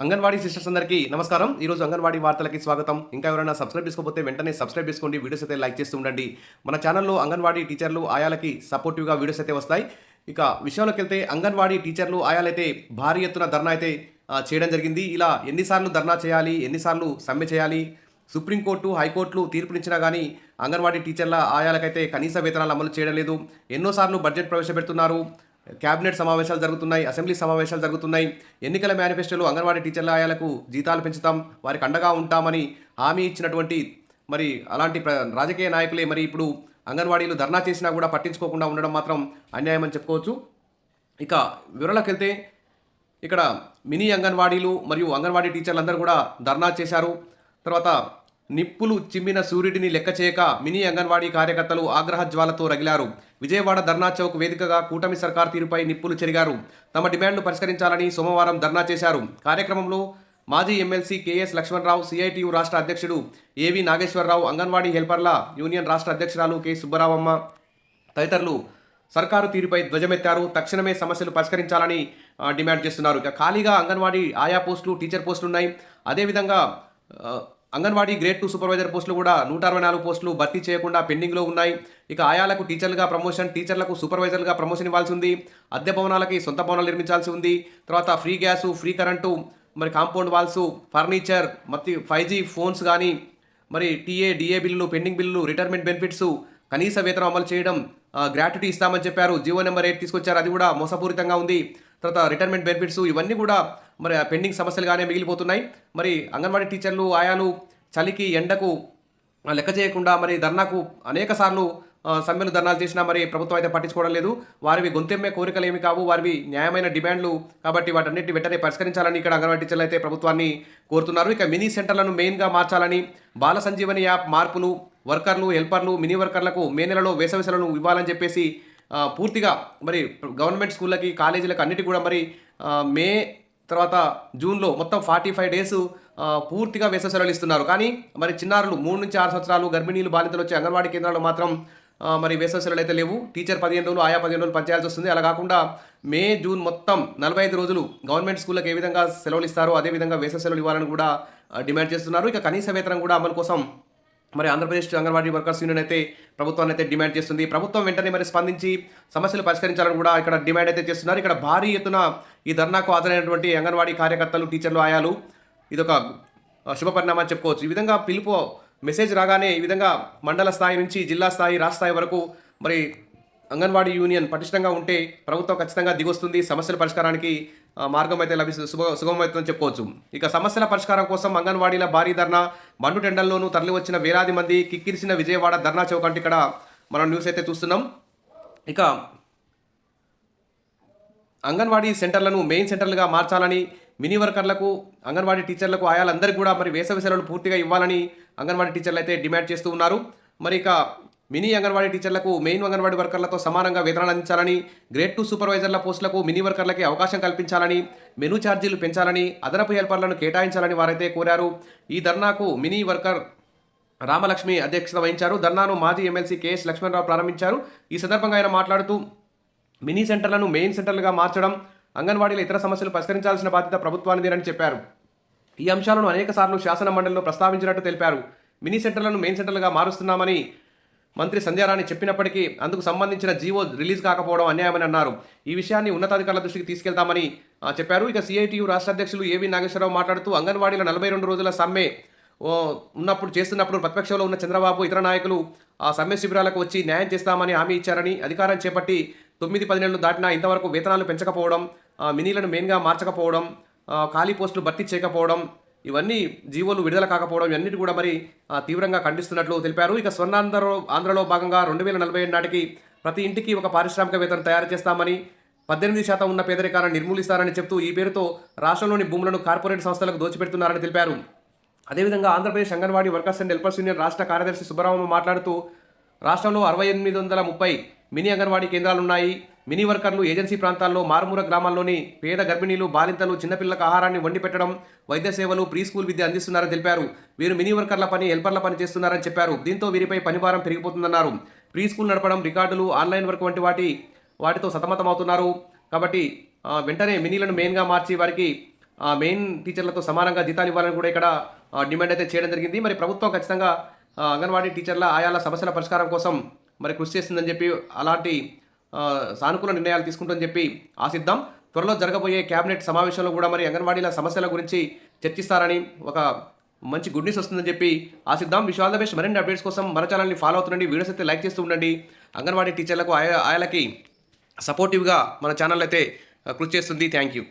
Anganwadi sisters అందరికీ నమస్కారం. ఈరోజు అంగన్వాడీ వార్తలకి స్వాగతం. ఇంకా ఎవరైనా సబ్స్క్రైబ్ చేసుకోకపోతే వెంటనే సబ్స్క్రైబ్ చేసుకోండి. వీడియోస్ అయితే లైక్ చేస్తూ ఉండండి. మన ఛానల్లో అంగన్వాడీ టీచర్లు ఆయాలకి సపోర్టివ్గా వీడియోస్ అయితే వస్తాయి. ఇక విషయంలోకి వెళ్తే అంగన్వాడీ టీచర్లు ఆయాలైతే భారీ ఎత్తున ధర్నా అయితే చేయడం జరిగింది. ఇలా ఎన్నిసార్లు ధర్నా చేయాలి, ఎన్నిసార్లు సమ్మె చేయాలి, సుప్రీంకోర్టు హైకోర్టులు తీర్పునిచ్చినా కానీ అంగన్వాడీ టీచర్ల ఆయాలకైతే కనీస వేతనాలు అమలు చేయడం లేదు. ఎన్నోసార్లు బడ్జెట్ ప్రవేశపెడుతున్నారు, క్యాబినెట్ సమావేశాలు జరుగుతున్నాయి, అసెంబ్లీ సమావేశాలు జరుగుతున్నాయి. ఎన్నికల మేనిఫెస్టోలో అంగన్వాడీ టీచర్ల ఆయాలకు జీతాలు పెంచుతాం, వారికి అండగా ఉంటామని హామీ ఇచ్చినటువంటి మరి అలాంటి రాజకీయ నాయకులే మరి ఇప్పుడు అంగన్వాడీలు ధర్నా చేసినా కూడా పట్టించుకోకుండా ఉండడం మాత్రం అన్యాయం అని చెప్పుకోవచ్చు. ఇక వివరాలకు వెళ్తే ఇక్కడ మినీ అంగన్వాడీలు మరియు అంగన్వాడీ టీచర్లు అందరూ కూడా ధర్నా చేశారు. తర్వాత నిప్పులు చిమ్మిన సూర్యుడిని లెక్క చేయక మినీ అంగన్వాడీ కార్యకర్తలు ఆగ్రహ జ్వాలతో రగిలారు. విజయవాడ ధర్నా చౌక్ వేదికగా కూటమి సర్కార్ తీరుపై నిప్పులు చెరిగారు. తమ డిమాండ్లు పరిష్కరించాలని సోమవారం ధర్నా చేశారు. కార్యక్రమంలో మాజీ ఎమ్మెల్సీ కెఎస్ లక్ష్మణరావు, సిఐటియు రాష్ట్ర అధ్యక్షుడు ఏవి నాగేశ్వరరావు, అంగన్వాడీ హెల్పర్ల యూనియన్ రాష్ట్ర అధ్యక్షురాలు కె సుబ్బరావమ్మ తదితరులు సర్కారు తీరుపై ధ్వజమెత్తారు. తక్షణమే సమస్యలు పరిష్కరించాలని డిమాండ్ చేస్తున్నారు. ఇక ఖాళీగా అంగన్వాడీ ఆయా పోస్టులు, టీచర్ పోస్టులు ఉన్నాయి. అదేవిధంగా అంగన్వాడీ గ్రేడ్ 2 సూపర్వైజర్ పోస్టులు కూడా 164 పోస్టులు భర్తీ చేయకుండా పెండింగ్లో ఉన్నాయి. ఇక ఆయాలకు టీచర్లుగా ప్రమోషన్, టీచర్లకు సూపర్వైజర్లుగా ప్రమోషన్ ఇవ్వాల్సి ఉంది. అద్దె భవనాలకి సొంత భవనాలు నిర్మించాల్సి ఉంది. తర్వాత ఫ్రీ గ్యాసు, ఫ్రీ కరెంటు, మరి కాంపౌండ్ వాల్స్, ఫర్నిచర్, మరి 5G ఫోన్స్ కానీ, మరి టీఏ డిఏ బిల్లులు, పెండింగ్ బిల్లులు, రిటైర్మెంట్ బెనిఫిట్స్, కనీస వేతనం అమలు చేయడం, గ్రాట్యుటీ ఇస్తామని చెప్పారు. జీవో నెంబర్ 8 తీసుకొచ్చారు, అది కూడా మోసపూరితంగా ఉంది. తర్వాత రిటైర్మెంట్ బెనిఫిట్స్, ఇవన్నీ కూడా మరి పెండింగ్ సమస్యలుగానే మిగిలిపోతున్నాయి. మరి అంగన్వాడీ టీచర్లు ఆయాలు చలికి ఎండకు లెక్క చేయకుండా మరి ధర్నాకు అనేక సార్లు సమ్మెలు ధర్నాలు చేసినా మరి ప్రభుత్వం అయితే పట్టించుకోవడం లేదు. వారివి గొంతెమ్మే కోరికలు ఏమి కావు, వారివి న్యాయమైన డిమాండ్లు కాబట్టి వాటన్నిటి వెంటనే పరిష్కరించాలని ఇక్కడ అంగన్వాడీ టీచర్లు అయితే ప్రభుత్వాన్ని కోరుతున్నారు. ఇక మినీ సెంటర్లను మెయిన్గా మార్చాలని, బాల సంజీవని యాప్ మార్పులు, వర్కర్లు, హెల్పర్లు, మినీ వర్కర్లకు మే నెలలో వేసవి సెలవులను ఇవ్వాలని చెప్పేసి పూర్తిగా మరి గవర్నమెంట్ స్కూళ్ళకి, కాలేజీలకు అన్నిటికీ కూడా మరి మే తర్వాత జూన్లో మొత్తం 45 డేస్ పూర్తిగా వేసవి సెలవులు ఇస్తున్నారు. కానీ మరి చిన్నారులు 3 నుంచి 6 సంవత్సరాలు గర్భిణీలు, బాలింతలు వచ్చే అంగన్వాడీ కేంద్రాల్లో మాత్రం మరి వేసవి సెలవులు అయితే లేవు. టీచర్ 15 రోజులు, ఆయా 15 రోజులు పనిచేయాల్సి వస్తుంది. అలా కాకుండా మే, జూన్ మొత్తం 45 రోజులు గవర్నమెంట్ స్కూళ్ళకి ఏ విధంగా సెలవులు ఇస్తారో అదేవిధంగా వేసవి సెలవులు ఇవ్వాలని కూడా డిమాండ్ చేస్తున్నారు. ఇక కనీస వేతనం కూడా అమలు కోసం మరి ఆంధ్రప్రదేశ్ అంగన్వాడీ వర్కర్స్ యూనియన్ అయితే ప్రభుత్వాన్ని అయితే డిమాండ్ చేస్తుంది. ప్రభుత్వం వెంటనే మరి స్పందించి సమస్యలు పరిష్కరించాలని కూడా ఇక్కడ డిమాండ్ అయితే చేస్తున్నారు. ఇక్కడ భారీ ఎత్తున ఈ ధర్నాకు హాజరైనటువంటి అంగన్వాడీ కార్యకర్తలు, టీచర్లు, ఆయాలు ఇదొక శుభ పరిణామం చెప్పుకోవచ్చు. ఈ విధంగా పిలుపు మెసేజ్ రాగానే ఈ విధంగా మండల స్థాయి నుంచి జిల్లా స్థాయి, రాష్ట్ర స్థాయి వరకు మరి అంగన్వాడీ యూనియన్ పటిష్టంగా ఉంటే ప్రభుత్వం ఖచ్చితంగా దిగొస్తుంది. సమస్యల పరిష్కారానికి మార్గం అయితే సుగమవుతుందని చెప్పుకోవచ్చు. ఇక సమస్యల పరిష్కారం కోసం అంగన్వాడీల భారీ ధర్నా, మండు టెండల్లోనూ తరలివచ్చిన వేలాది మంది, కిక్కిరిసిన విజయవాడ ధర్నా చౌక్ అంటే ఇక్కడ మనం న్యూస్ అయితే చూస్తున్నాం. ఇక అంగన్వాడీ సెంటర్లను మెయిన్ సెంటర్లుగా మార్చాలని, మినీ వర్కర్లకు, అంగన్వాడీ టీచర్లకు, ఆయాలందరికీ కూడా మరి వేసవి సెలవులు పూర్తిగా ఇవ్వాలని అంగన్వాడీ టీచర్లు అయితే డిమాండ్ చేస్తూ ఉన్నారు. మరి ఇక మినీ అంగన్వాడీ టీచర్లకు మెయిన్ అంగన్వాడీ వర్కర్లతో సమానంగా వేతనాలు అందించాలని, గ్రేడ్ 2 సూపర్వైజర్ల పోస్టులకు మినీ వర్కర్లకి అవకాశం కల్పించాలని, మెనూ ఛార్జీలు పెంచాలని, అదనపు హెల్పర్లను కేటాయించాలని వారైతే కోరారు. ఈ ధర్నాకు మినీ వర్కర్ రామలక్ష్మి అధ్యక్షత వహించారు. ధర్నాను మాజీ ఎమ్మెల్సీ కెఎస్ లక్ష్మణరావు ప్రారంభించారు. ఈ సందర్భంగా ఆయన మాట్లాడుతూ మినీ సెంటర్లను మెయిన్ సెంటర్లుగా మార్చడం, అంగన్వాడీల ఇతర సమస్యలు పరిష్కరించాల్సిన బాధ్యత ప్రభుత్వానిదేనని చెప్పారు. ఈ అంశాలను అనేక సార్లు శాసన మండలిలో ప్రస్తావించినట్టు తెలిపారు. మినీ సెంటర్లను మెయిన్ సెంటర్లుగా మారుస్తున్నామని మంత్రి సంధ్యారాణి చెప్పినప్పటికీ అందుకు సంబంధించిన జీవో రిలీజ్ కాకపోవడం అన్యాయమని అన్నారు. ఈ విషయాన్ని ఉన్నతాధికారుల దృష్టికి తీసుకెళ్తామని చెప్పారు. ఇక సిఐటియు రాష్ట్ర అధ్యక్షులు ఏవి నాగేశ్వరరావు మాట్లాడుతూ అంగన్వాడీల 42 రోజుల సమ్మె చేస్తున్నప్పుడు ప్రతిపక్షంలో ఉన్న చంద్రబాబు, ఇతర నాయకులు ఆ సమ్మె శిబిరాలకు వచ్చి న్యాయం చేస్తామని హామీ ఇచ్చారని, అధికారం చేపట్టి 9-10 నెలలు దాటినా ఇంతవరకు వేతనాలు పెంచకపోవడం, మినీలను మెయిన్గా మార్చకపోవడం, ఖాళీ పోస్టులు భర్తీ చేయకపోవడం, ఇవన్నీ జీవోలు విడుదల కాకపోవడం ఇవన్నిటి కూడా మరి తీవ్రంగా ఖండిస్తున్నట్లు తెలిపారు. ఇక ఆంధ్రలో భాగంగా 2047 నాటికి ప్రతి ఇంటికి ఒక పారిశ్రామికవేత్తను తయారు చేస్తామని, 18% ఉన్న పేదరికాలను నిర్మూలిస్తారని చెప్తూ ఈ పేరుతో రాష్ట్రంలోని భూములను కార్పొరేట్ సంస్థలకు దోచిపెడుతున్నారని తెలిపారు. అదేవిధంగా Andhra Pradesh anganwadi workers and helpers union రాష్ట్ర కార్యదర్శి సుబ్బరామ మాట్లాడుతూ రాష్ట్రంలో 6830 మినీ అంగన్వాడీ కేంద్రాలున్నాయి. మినీ వర్కర్లు ఏజెన్సీ ప్రాంతాల్లో, మారుమూల గ్రామాల్లోని పేద గర్భిణీలు, బాలింతలు, చిన్నపిల్లలకు ఆహారాన్ని వండి పెట్టడం, వైద్య సేవలు, ప్రీ స్కూల్ విద్య అందిస్తున్నారని తెలిపారు. వీరు మినీ వర్కర్ల పని, హెల్పర్ల పని చేస్తున్నారని చెప్పారు. దీంతో వీరిపై పనిభారం పెరిగిపోతుందన్నారు. ప్రీ స్కూల్ నడపడం, రికార్డులు, ఆన్లైన్ వర్క్ వంటి వాటితో సతమతమవుతున్నారు. కాబట్టి వెంటనే మినీలను మెయిన్గా మార్చి వారికి మెయిన్ టీచర్లతో సమానంగా జీతాలు ఇవ్వాలని కూడా ఇక్కడ డిమాండ్ అయితే చేయడం జరిగింది. మరి ప్రభుత్వం ఖచ్చితంగా అంగన్వాడీ టీచర్ల ఆయాల సమస్యల పరిష్కారం కోసం మరి కృషి చేస్తుందని చెప్పి అలాంటి సానుకూల నిర్ణయాలు తీసుకుంటుందని చెప్పి ఆశిద్దాం. త్వరలో జరగబోయే కేబినెట్ సమావేశంలో కూడా మరి అంగన్వాడీల సమస్యల గురించి చర్చిస్తారని ఒక మంచి గుడ్ న్యూస్ వస్తుందని చెప్పి ఆశిద్దాం. Wish all the best. మరిన్ని అప్డేట్స్ కోసం మన ఛానల్ని ఫాలో అవుతుండండి. వీడియోస్ అయితే లైక్ చేస్తూ ఉండండి. అంగన్వాడీ టీచర్లకు ఆయాలకి సపోర్టివ్గా మన ఛానల్ అయితే కృషి చేస్తుంది. Thank you.